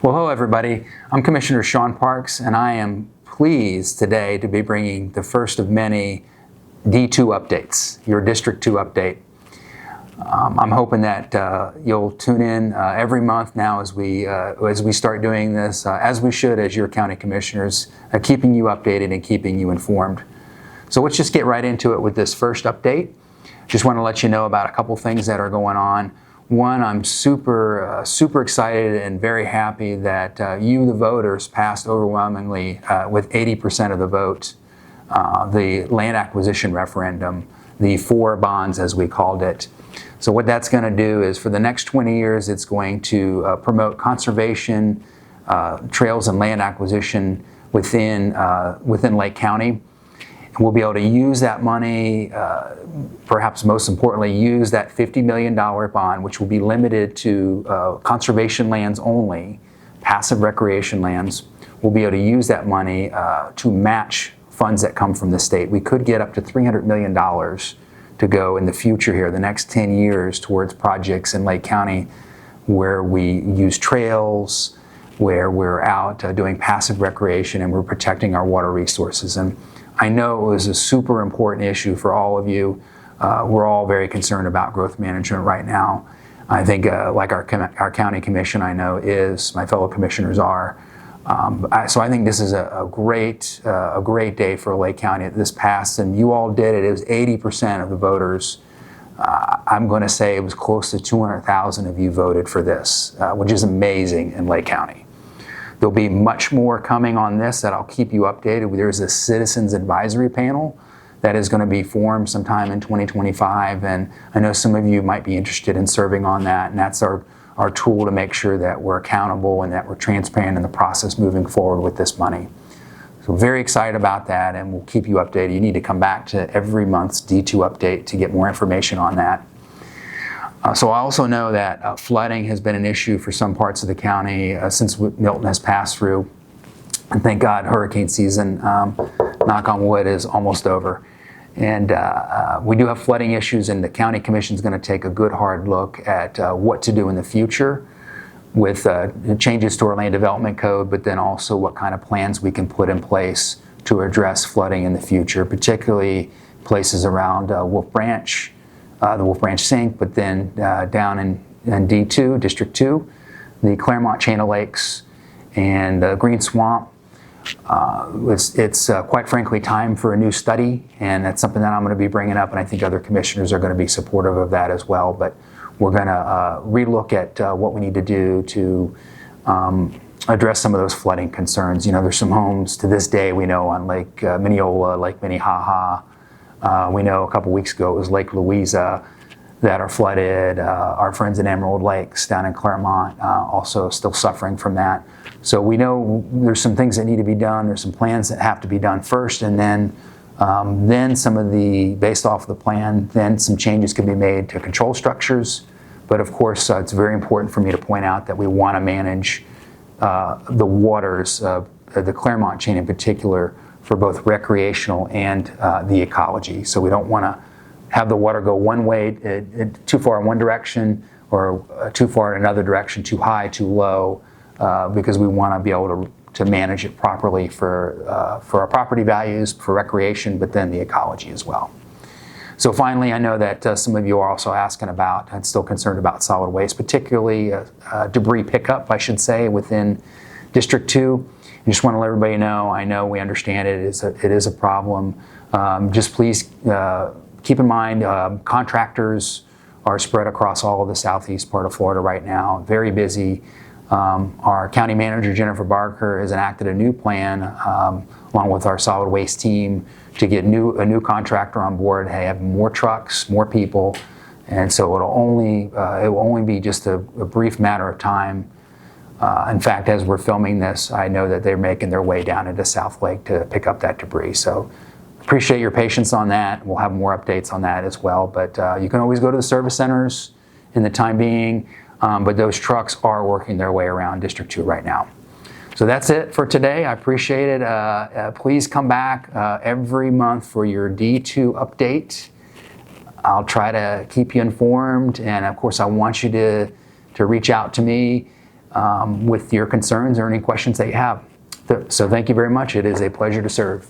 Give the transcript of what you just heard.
Well, hello everybody. I'm Commissioner Sean Parks, and I am pleased today to be bringing the first of many D2 updates, your District 2 update. I'm hoping that you'll tune in every month now as we start doing this, as we should as your county commissioners, keeping you updated and keeping you informed. So let's just get right into it with this first update. Just want to let you know about a couple things that are going on. One, I'm super excited and very happy that you, the voters, passed overwhelmingly with 80% of the vote the land acquisition referendum, the 4 bonds as we called it. So what that's going to do is for the next 20 years, it's going to promote conservation, trails and land acquisition within Lake County. We'll be able to use that money, perhaps most importantly, use that $50 million bond, which will be limited to conservation lands only, passive recreation lands. We'll be able to use that money to match funds that come from the state. We could get up to $300 million to go in the future here, the next 10 years, towards projects in Lake County where we use trails, where we're out doing passive recreation and we're protecting our water resources. And I know it was a super important issue for all of you. We're all very concerned about growth management right now. I think like our county commission, I know is, my fellow commissioners are. So I think this is a great day for Lake County. This passed, and you all did it. It was 80% of the voters. I'm going to say it was close to 200,000 of you voted for this, which is amazing in Lake County. There'll be much more coming on this that I'll keep you updated. There's a citizens advisory panel that is going to be formed sometime in 2025, and I know some of you might be interested in serving on that, and that's our tool to make sure that we're accountable and that we're transparent in the process moving forward with this money. So very excited about that, and we'll keep you updated. You need to come back to every month's D2 update to get more information on that. So I also know that flooding has been an issue for some parts of the county since Milton has passed through. And thank God hurricane season, knock on wood, is almost over. And we do have flooding issues, and the county commission is going to take a good hard look at what to do in the future with changes to our land development code, but then also what kind of plans we can put in place to address flooding in the future, particularly places around Wolf Branch, the Wolf Branch Sink, but then down in D2, District 2, the Claremont Chain of Lakes, and Green Swamp. It's quite frankly time for a new study, and that's something that I'm going to be bringing up, and I think other commissioners are going to be supportive of that as well. But we're going to relook at what we need to do to address some of those flooding concerns. You know, there's some homes to this day we know on Lake Mineola, Lake Minnehaha. We know a couple weeks ago it was Lake Louisa that are flooded. Our friends in Emerald Lakes down in Claremont also still suffering from that. So we know there's some things that need to be done. There's some plans that have to be done first, and then some of the, based off the plan, then some changes can be made to control structures. But of course, it's very important for me to point out that we want to manage the waters, the Claremont chain in particular, for both recreational and the ecology. So we don't want to have the water go one way, too far in one direction, or too far in another direction, too high, too low, because we want to be able to manage it properly for our property values, for recreation, but then the ecology as well. So finally, I know that some of you are also asking about and still concerned about solid waste, particularly debris pickup, I should say, within District 2. I just want to let everybody know, I know we understand it is a problem. Just please keep in mind, contractors are spread across all of the southeast part of Florida right now, very busy. Our county manager, Jennifer Barker, has enacted a new plan along with our solid waste team to get a new contractor on board, have more trucks, more people, and so it will only be just a brief matter of time. In fact, as we're filming this, I know that they're making their way down into South Lake to pick up that debris. So appreciate your patience on that. We'll have more updates on that as well. But you can always go to the service centers in the time being, but those trucks are working their way around District 2 right now. So that's it for today. I appreciate it. Please come back every month for your D2 update. I'll try to keep you informed, and of course I want you to reach out to me with your concerns or any questions that you have. So thank you very much. It is a pleasure to serve.